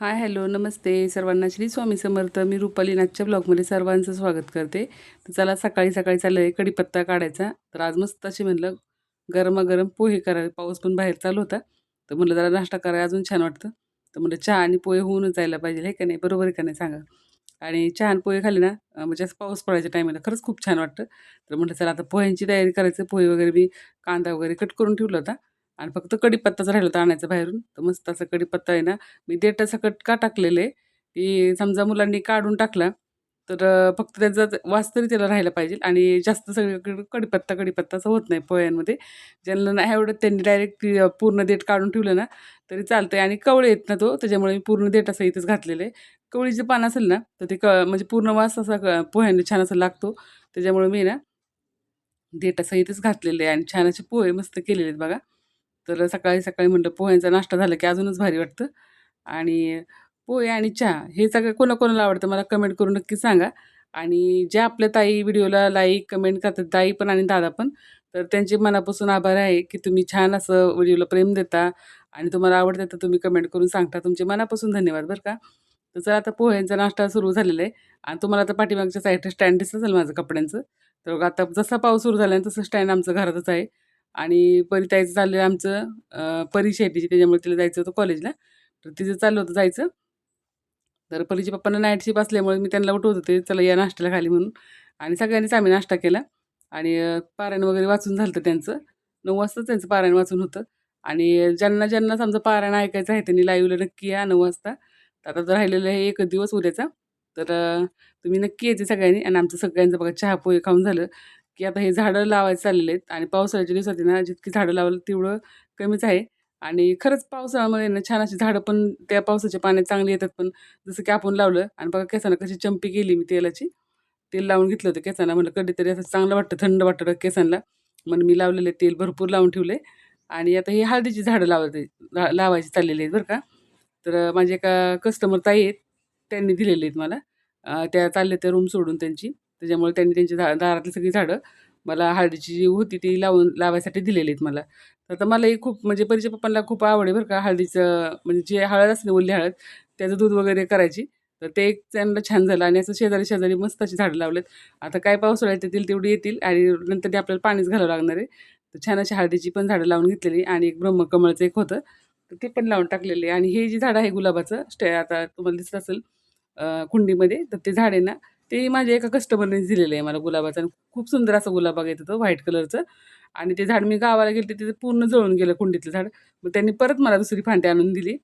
हाय, hello, नमस्ते सर्वांना. श्री स्वामी समर्थ. मी रुपाली नाथच्या ब्लॉगमध्ये सर्वांचं स्वागत करते. तर चला, सकाळी सकाळी चाललं आहे कढीपत्ता काढायचा. तर आज मस्त अशी म्हणलं गरमागरम पोहे करावे. पाऊस पण बाहेर चालू होता, तर म्हणलं जरा नाश्ता करायला अजून छान वाटतं. तर म्हणलं चहा आणि पोहे होऊनच जायला पाहिजे, हे का नाही? बरोबर आहे का नाही सांगा? आणि चहा आणि पोहे खाल्ले ना, म्हणजे असं पाऊस पडायच्या टायमाला खरंच खूप छान वाटतं. तर म्हटलं चला आता पोह्यांची तयारी करायचं. पोहे वगैरे मी कांदा वगैरे कट करून ठेवला होता आणि फक्त कढीपत्ताच राहिला होता आणायचा बाहेरून. तर मस्त असा कढीपत्ता आहे ना, मी देठासकट का टाकलेले, की समजा मुलांनी काढून टाकला, तर फक्त त्याचा वास तरी त्याला राहायला पाहिजे आणि जास्त सगळीकडे कढीपत्ता कढीपत्ता असं होत नाही पोह्यांमध्ये. ज्यांना नाही आवडत त्यांनी डायरेक्ट पूर्ण देठ काढून ठेवलं ना, तरी चालतंय. आणि कवळे आहेत ना तो, त्याच्यामुळे मी पूर्ण देठासहितच घातलेलं आहे. कवळीचे पान असेल ना, तर ते म्हणजे पूर्ण वास असा पोह्यांना छान असा लागतो. त्याच्यामुळे मी ना देठासहितच घातलेले आहे आणि छान असे पोहे मस्त केलेले आहेत बघा. तर सकाळी सकाळी म्हटलं पोह्यांचा नाश्ता झाला की अजूनच भारी वाटतं. आणि पोहे आणि चहा हे सगळं कोणाकोणाला आवडतं मला कमेंट करून नक्की सांगा. आणि ज्या आपल्या ताई व्हिडिओला लाईक कमेंट करतात, ताई पण आणि दादा पण, तर त्यांचे मनापासून आभार आहे की तुम्ही छान असं व्हिडिओला प्रेम देता आणि तुम्हाला आवडतं तर तुम्ही कमेंट करून सांगता. तुमचे मनापासून धन्यवाद बरं का. तर चला, आता पोह्यांचा नाश्ता सुरू झालेला आहे आणि तुम्हाला आता पाठीमागच्या साईडला स्टँड दिसत असेल माझं कपड्यांचं. तर बघा, आता जसा पाऊस सुरू झाला तसं स्टँड आमचं घरातच आहे. आणि परिताईचं चाललं आमचं परीक्षा आहे तिची, त्याच्यामुळे तिला जायचं होतं कॉलेजला. तर तिचं चाललं होतं जायचं. तर परीच्या पप्पांना नाईट शिफ्ट असल्यामुळे मी त्यांना उठवत होते, चला या नाश्त्याला खाली म्हणून. आणि सगळ्यांनीच आम्ही नाश्ता केला. आणि पारायण वगैरे वाचून झालं होतं त्यांचं. 9 वाजताच त्यांचं पारायण वाचून होतं. आणि ज्यांना ज्यांना समजा पारायण ऐकायचं आहे त्यांनी लाईव्हला नक्की या 9 वाजता. तर आता तर राहिलेलं आहे एकच दिवस उद्याचा. तर तुम्ही नक्की यायचे सगळ्यांनी. आणि आमचं सगळ्यांचं बघा चहा पोहे खाऊन झालं, की आता हे झाडं लावायला चाललेले आहेत. आणि पावसाळ्याच्या दिवसात आहे ना, जितकी झाडं लावाल तेवढं कमीच आहे. आणि खरंच पावसाळ्यामध्ये ना छान अशी झाडं पण त्या पावसाच्या पाण्यात चांगली येतात पण. जसं की आपण लावलं आणि बघा केसांना कशी चंपी केली मी तेलाची. तेल लावून घेतलं होतं केसांना. म्हटलं कधीतरी असं चांगलं वाटतं, थंड वाटतं केसांना. म्हणून मी लावलेले तेल भरपूर लावून ठेवले. आणि आता ही हळदीची झाडं लावायची चाललेली आहेत बरं का. तर माझे एका कस्टमर ताई आहेत, त्यांनी दिलेले आहेत मला. त्या चालल्या त्या रूम सोडून त्यांची. त्याच्यामुळे त्यांनी त्यांची दारातली सगळी झाडं मला हळदीची जी होती ती लावायसाठी दिलेली आहेत मला. तर आता मलाही खूप म्हणजे परीच्या पप्पांना खूप आवड आहे बरं का हळदीचं, म्हणजे जी हळद असते ना, ओली हळद, त्याचं दूध वगैरे करायची. तर ते एक त्यांना छान झालं आणि असं शेजारी-शेजारी मस्त अशी झाडं लावलेत. आता काय पावसाळ्यात येतील तेवढी येतील आणि नंतर ते आपल्याला पाणीच घालावं लागणार आहे. तर छान अशी हळदीची पण झाडं लावून घेतलेली आणि एक ब्रह्मकमळचं एक होतं, तर ते पण लावून टाकलेले. आणि हे जे झाड आहे गुलाबाचं आता तुम्हाला दिसत असेल कुंडीमध्ये, तर ते झाड आहे ना, ते माझ्या एका कस्टमरने दिलेलं आहे मला गुलाबाचं. आणि खूप सुंदर असं गुलाब येत होतं व्हाईट कलरचं. आणि ते झाड मी गावाला गेले तर ते पूर्ण जळून गेलं कुंडीतलं झाड. मग त्यांनी परत मला दुसरी फांदी आणून दिली.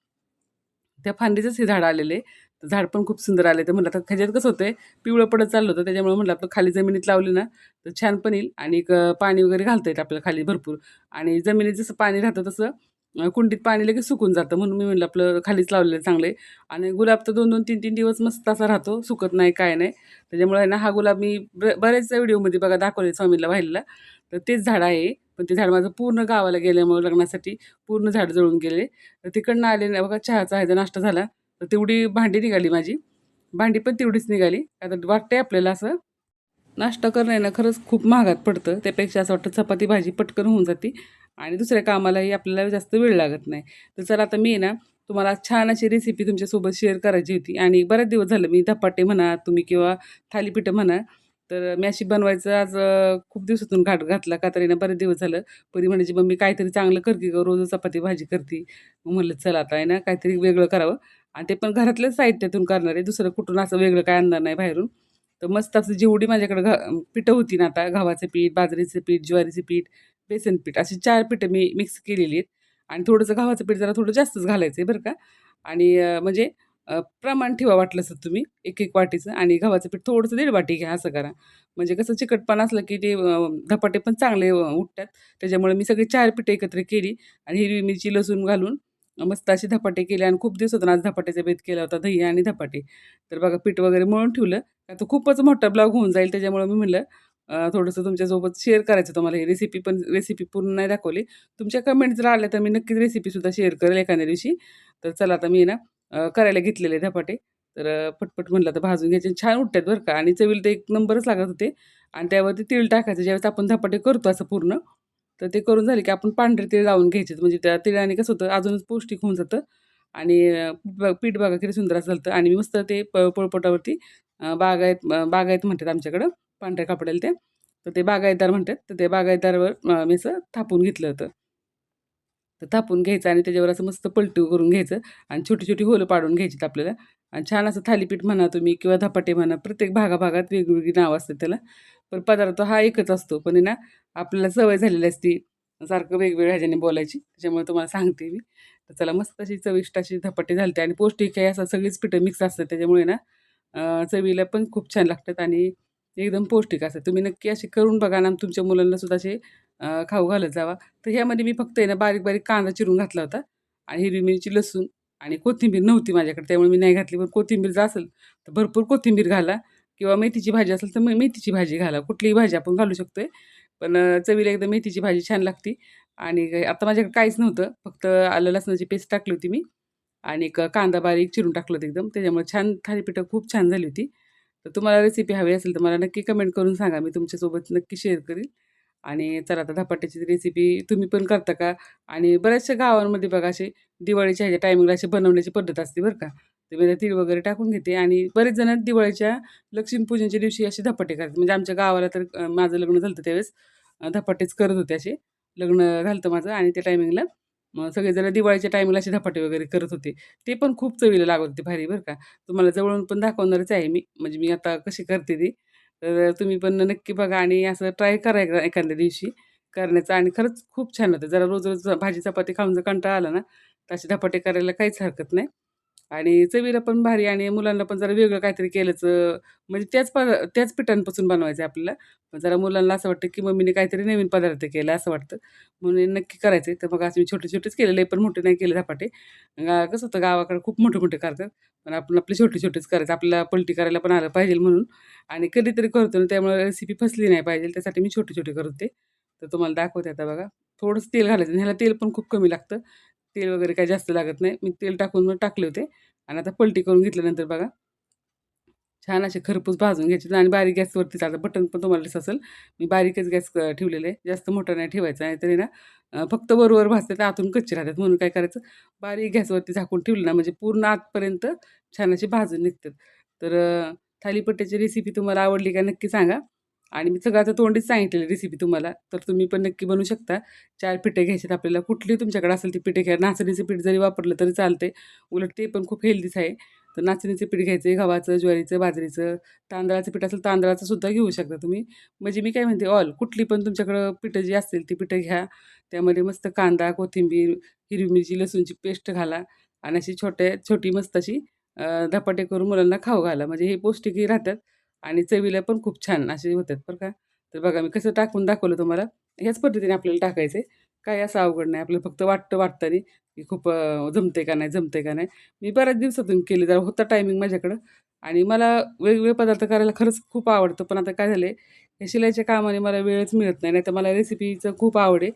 त्या फांदीचंच हे झाड आलेलं आहे. तर झाड पण खूप सुंदर आले. तर म्हटलं आता ह्याच्यात कसं होतंय, पिवळं पडत चाललं होतं. त्याच्यामुळे म्हटलं आपलं खाली जमिनीत लावली ना, तर छान पण येईल आणि एक पाणी वगैरे घालता येतं आपल्याला खाली भरपूर. आणि जमिनीत जसं पाणी राहतं तसं कुंडीत पाणी लगेच सुकून जातं. म्हणून मी म्हटलं आपलं खालीच लावलेलं चांगलं आहे. आणि गुलाब तर 2-2, 3-3 दिवस मस्त असा राहतो, सुकत नाही, काय नाही. त्याच्यामुळे आहे ना, हा गुलाब मी बऱ्याच व्हिडिओमध्ये बघा दाखवले स्वामीला वाहिलेला. तर तेच झाड आहे. पण ते झाड माझं पूर्ण गावाला गेल्यामुळे लग्नासाठी पूर्ण झाड जळून गेले. तर तिकडनं आले ना बघा, चहाचा ह्याचा नाश्ता झाला. तर तेवढी भांडी निघाली माझी. भांडी पण तेवढीच निघाली. आता वाटतंय आपल्याला असं नाश्ता करणं आहे ना, खरंच खूप महागात पडतं. त्यापेक्षा असं वाटतं चपाती भाजी पटकन होऊन जाते आणि दुसऱ्या कामालाही आपल्याला जास्त वेळ लागत नाही. तर चला, आता मी आहे ना, तुम्हाला छान अशी रेसिपी तुमच्यासोबत शेअर करायची होती. आणि बरेच दिवस झालं मी धपाटे म्हणा तुम्ही किंवा थालीपीठं म्हणा, तर मी अशी बनवायचं आज खूप दिवसातून घातला का तरी ना, बरेच दिवस झालं. परी म्हणायची, "मम्मी काहीतरी चांगलं कर की गं, रोज चपाती भाजी करते." मग म्हणलं चला आता आहे ना, काहीतरी वेगळं करावं. आणि ते पण घरातल्याच साहित्यातून करणार आहे. दुसरं कुठून असं वेगळं काय आणणार नाही बाहेरून. तर मस्त असं जेवढी माझ्याकडे पिठं होती ना, आता गव्हाचं पीठ, बाजरीचं पीठ, ज्वारीचं पीठ, बेसन पीठ, अशी 4 पिठं मी मिक्स केलेली आहेत. आणि थोडंसं गव्हाचं पीठ जरा थोडं जास्तच घालायचं आहे बरं का. आणि म्हणजे प्रमाण ठेवा वाटलंच तर तुम्ही 1-1 वाटीचं. आणि गव्हाचं पीठ थोडंसं 1.5 वाटी घ्या, असं करा. म्हणजे कसं चिकटपणा असलं की ते धपाटे पण चांगले उठतात. त्याच्यामुळे मी सगळी 4 पिठं एकत्र केली आणि हिरवी मिरची, लसूण घालून मस्त असे धपाटे केले. आणि खूप दिवसातून आज धपाट्याचा बेत केला होता, दही आणि धपाटे. तर बघा, पीठ वगैरे मळून ठेवलं. आता खूपच मोठा ब्लॉग होऊन जाईल, त्याच्यामुळे मी म्हटलं थोडंसं तुमच्यासोबत शेअर करायचं तुम्हाला ही रेसिपी. पण रेसिपी पूर्ण नाही दाखवली. तुमच्या कमेंट जर आल्या तर मी नक्कीच रेसिपीसुद्धा शेअर करेल एखाद्या दिवशी. तर चला, आता मी ना करायला घेतलेले धपाटे. तर पटपट म्हटलं तर भाजून घ्यायचे, छान उठतात बरं का. आणि चवीला ते एक नंबरच लागत होते. आणि त्यावरती तीळ टाकायचं ज्यावेळेस आपण धपाटे करतो असं पूर्ण. तर ते करून झाले की आपण पांढरे तीळ लावून घ्यायचे, म्हणजे त्या तिळाने कसं होतं, अजूनच पौष्टिक होऊन जातं. आणि पीठ बघा किती सुंदर असं झालं आणि मी मस्त ते पोळपाटावरती बागायत म्हणतात आमच्याकडं पांढऱ्या कपड्याला ते. तर ते बागायतदार म्हणतात. तर ते बागायतदारवर मी असं थापून घेतलं होतं. तर थापून घ्यायचं आणि त्याच्यावर असं मस्त पलटी करून घ्यायचं आणि छोटी-छोटी होलं पाडून घ्यायची आपल्याला आणि छान असं थालीपीठ म्हणा तुम्ही किंवा धपाटे म्हणा, प्रत्येक भागाभागात वेगवेगळी नावं असतात त्याला. पण पदार्थ हा एकच असतो. पण आहे ना, आपल्याला सवय झालेली असती सारखं वेगवेगळ्या ह्याच्याने बोलायची. त्याच्यामुळे तुम्हाला सांगते मी. तर चला मस्त अशी चविष्ट अशी धपाटे झालते आणि पौष्टिक आहे असं सगळीच पिठं मिक्स असतात. त्याच्यामुळे ना चवीला पण खूप छान लागतात आणि एकदम पौष्टिक असतात. तुम्ही नक्की अशी करून बघा ना तुमच्या मुलांना सुद्धा असे खाऊ घालत जावा. तर ह्यामध्ये मी फक्त आहे ना बारीक-बारीक कांदा चिरून घातला होता आणि हिरवी मिरची, लसूण आणि कोथिंबीर नव्हती माझ्याकडे त्यामुळे मी नाही घातली. पण कोथिंबीर जर असेल तर भरपूर कोथिंबीर घाला किंवा मेथीची भाजी असेल तर मेथीची भाजी घाला. कुठलीही भाजी आपण घालू शकतोय. पण चवीला एकदम मेथीची भाजी छान लागते आणि आता माझ्याकडे काहीच नव्हतं. फक्त आलं लसणाची पेस्ट टाकली होती मी आणि एक कांदा बारीक चिरून टाकलं होतं एकदम. त्याच्यामुळे छान थालीपीठं खूप छान झाली होती. तर तुम्हाला रेसिपी हवी असेल तर मला नक्की कमेंट करून सांगा. मी तुमच्यासोबत नक्की शेअर करीन. आणि चला आता धपाट्याची रेसिपी तुम्ही पण करता का? आणि बऱ्याचशा गावांमध्ये बघा असे दिवाळीच्या ह्याच्या टायमिंगला अशी बनवण्याची पद्धत असते बरं का. तर मी तीळ वगैरे टाकून घेते आणि बरेच जण दिवाळीच्या लक्ष्मीपूजनच्या दिवशी असे धपाटे करतात. म्हणजे आमच्या गावाला तर माझं लग्न झालं त्यावेळेस धपाटेच करत होते असे. लग्न झालं माझं आणि त्या टायमिंगला मग सगळेजण दिवाळीच्या टायमिंगला असे धपाटे वगैरे करत होते. ते पण खूप चवीला लागत होते भारी बरं का. तुम्हाला जवळून पण दाखवणारच आहे मी. म्हणजे मी आता कशी करते ती. तर तुम्ही पण नक्की बघा आणि असं ट्राय करा एखाद्या दिवशी करण्याचा आणि खरंच खूप छान होतं. जरा रोज-रोज भाजी चपाती खाऊन जर कंटाळा आला ना, तर असे धपाटे करायला काहीच हरकत नाही. आणि चवीला पण भारी आणि मुलांना पण जरा वेगळं काहीतरी केलंच म्हणजे त्याच पिठांपासून बनवायचं आहे आपल्याला. पण जरा मुलांना असं वाटतं, की मम्मीने काहीतरी नवीन पदार्थ केला असं वाटतं. म्हणून नक्की करायचे. तर मग असं मी छोटे-छोटेच केलेले, पण मोठे नाही केले धपाटे. कसं होतं गावाकडे खूप मोठे-मोठे करतात. पण आपण आपले छोटे-छोटेच करायचे. आपल्याला पलटी करायला पण आलं पाहिजे म्हणून आणि कधीतरी करतो ना, त्यामुळे रेसिपी फसली नाही पाहिजे त्यासाठी मी छोटे-छोटे करते. तर तुम्हाला दाखवते आता बघा. थोडंसं तेल घालायचं आणि ह्याला तेल पण खूप कमी लागतं. तेल वगैरे काही जास्त लागत नाही. मी तेल टाकून मग टाकले होते आणि आता पलटी करून घेतल्यानंतर बघा छान असे खरपूस भाजून घ्यायचे आणि बारीक गॅसवरतीच आता बटन पण तुम्हाला दिसत असेल. मी बारीकच गॅस ठेवलेलं आहे. जास्त मोठा नाही ठेवायचा आहे तरी ना फक्त वर भाजतात आतून कच्चे राहतात. म्हणून काय करायचं बारीक गॅसवरती झाकून ठेवलं ना म्हणजे पूर्ण आतपर्यंत छान असे भाजून निघतात. तर थालीपीठाची रेसिपी तुम्हाला आवडली का नक्की सांगा. आणि मी सगळं आता तोंडीच सांगितलेली रेसिपी तुम्हाला. तर तुम्ही पण नक्की बनवू शकता. 4 पिठे घ्यायचे आपल्याला. कुठली तुमच्याकडे असेल ती पिठे घ्या. नाचणीचं पीठ जरी वापरलं तरी चालते. उलट ते पण खूप हेल्दीच आहे. तर नाचणीचं पीठ घ्यायचं, गव्हाचं, ज्वारीचं, बाजरीचं, तांदळाचं पीठ असेल तांदळाचं सुद्धा घेऊ शकता तुम्ही. म्हणजे मी काय म्हणते कुठली पण तुमच्याकडं पिठं जी असतील ती पिठं घ्या. त्यामध्ये मस्त कांदा, कोथिंबीर, हिरवी मिरची, लसूणची पेस्ट घाला आणि अशी छोटी मस्त अशी धपाटे करून मुलांना खाऊ घाला. म्हणजे हे पौष्टिकही राहतात आणि चवीला पण खूप छान असे होतात बरं का. तर बघा मी कसं टाकून दाखवलं तुम्हाला. ह्याच पद्धतीने आपल्याला टाकायचं आहे. काही असं अवघड नाही. आपल्याला फक्त वाटतं की खूप जमतंय का नाही, जमतंय का नाही. मी बऱ्याच दिवसातून केली. जरा होता टायमिंग माझ्याकडं आणि मला वेगवेगळे पदार्थ करायला खरंच खूप आवडतं. पण आता काय झालंय, या शिलाईच्या कामाने मला वेळच मिळत नाही. नाहीतर मला रेसिपीचं खूप आवड आहे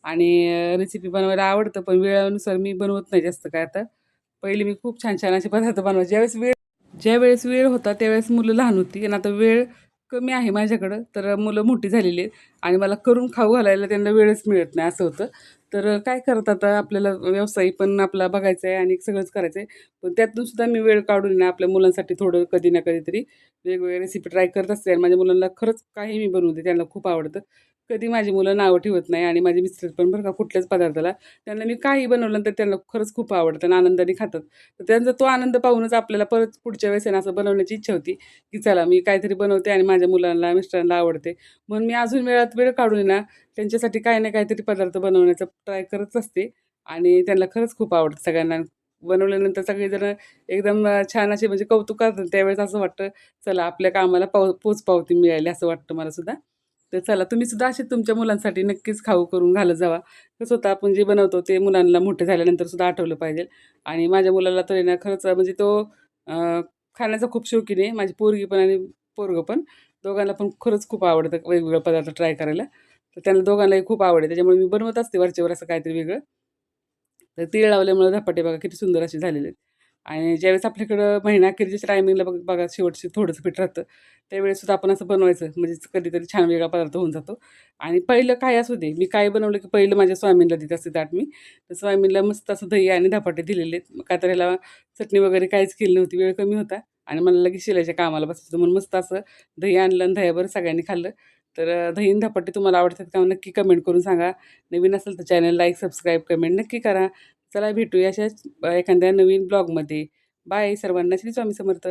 आणि रेसिपी बनवायला आवडतं, पण वेळेनुसार मी बनवत नाही जास्त काय आता. पहिले मी खूप छान-छान असे पदार्थ बनवायचे. ज्यावेळेस वेळ होता त्यावेळेस मुलं लहान होती आणि आता वेळ कमी आहे माझ्याकडं, तर मुलं मोठी झालेली आहेत आणि मला करून खाऊ घालायला त्यांना वेळच मिळत नाही असं होतं. तर काय करत आता आपल्याला व्यवसाय पण आपला बघायचा आहे आणि सगळंच करायचं आहे. पण त्यातून सुद्धा मी वेळ काढून ना आपल्या मुलांसाठी थोडं कधी ना कधीतरी वेगवेगळ्या रेसिपी ट्राय करत असते आणि माझ्या मुलांना खरंच काही मी बनवते त्यांना खूप आवडतं. कधी माझी मुलं नावं ठेवत नाही आणि माझे मिस्टर पण बरं का कुठल्याच पदार्थाला त्यांना मी काही बनवलं तर त्यांना खरंच खूप आवडतं आणि आनंदाने खातात. तर त्यांचा तो आनंद पाहूनच आपल्याला परत पुढच्या वेळेस आहे ना असं बनवण्याची इच्छा होती, की चला मी काहीतरी बनवते आणि माझ्या मुलांना, मिस्टरांना आवडते. म्हणून मी अजून वेळ काढून आहे ना त्यांच्यासाठी काही ना काहीतरी पदार्थ बनवण्याचा ट्राय करत असते आणि त्यांना खरंच खूप आवडतं सगळ्यांना. बनवल्यानंतर सगळेजण एकदम छान असे म्हणजे कौतुक करतात. त्यावेळेस असं वाटतं, चला आपल्या कामाला पोचपावती मिळाली असं वाटतं मला सुद्धा. तर चला तुम्ही सुद्धा असे तुमच्या मुलांसाठी नक्कीच खाऊ करून घालत जावा. कसं होतं आपण जे बनवतो ते मुलांना मोठे झाल्यानंतर सुद्धा आठवलं पाहिजे. आणि माझ्या मुलाला तर आहे ना खरंच म्हणजे तो अ, खाण्याचा खूप शौकीन आहे. माझी पोरगी पण आणि पोरगं पण. दोघांना पण खरंच खूप आवडतं वेगवेगळे पदार्थ ट्राय करायला. तर त्यांना दोघांनाही खूप आवड आहे. त्याच्यामुळे मी बनवत असते वरचेवर असं काहीतरी वेगळं. तर तीळ लावल्यामुळे धपाटे बघा किती सुंदर असे झालेले आहेत. आणि ज्यावेळेस आपल्याकडं महिना अखेरच्या टायमिंगला बघा शेवटचं थोडंसं पीठ राहतं, त्यावेळेससुद्धा आपण असं बनवायचं म्हणजे कधीतरी छान वेगळा पदार्थ होऊन जातो. आणि पहिलं काय असू दे, मी काय बनवलं की पहिलं माझ्या स्वामींना देत असते ताट मी. तर स्वामींना मस्त असं दही आणि धपाटे दिलेले आहेत. मग का तर ह्याला चटणी वगैरे काहीच केली नव्हती, वेळ कमी होता आणि मला लगेच शिलाईच्या कामाला बसायचं म्हणून मस्त असं दही आणलं आणि दह्याबरोबर सगळ्यांनी खाल्लं. तर दही आणि धपाटे तुम्हाला आवडतात का? नक्की कमेंट करून सांगा. नवीन असेल तर चॅनल लाईक, सबस्क्राईब, कमेंट नक्की करा. चला भेटूया अशाच एखाद्या नवीन ब्लॉगमध्ये. बाय सर्वांना. श्री स्वामी समर्थ.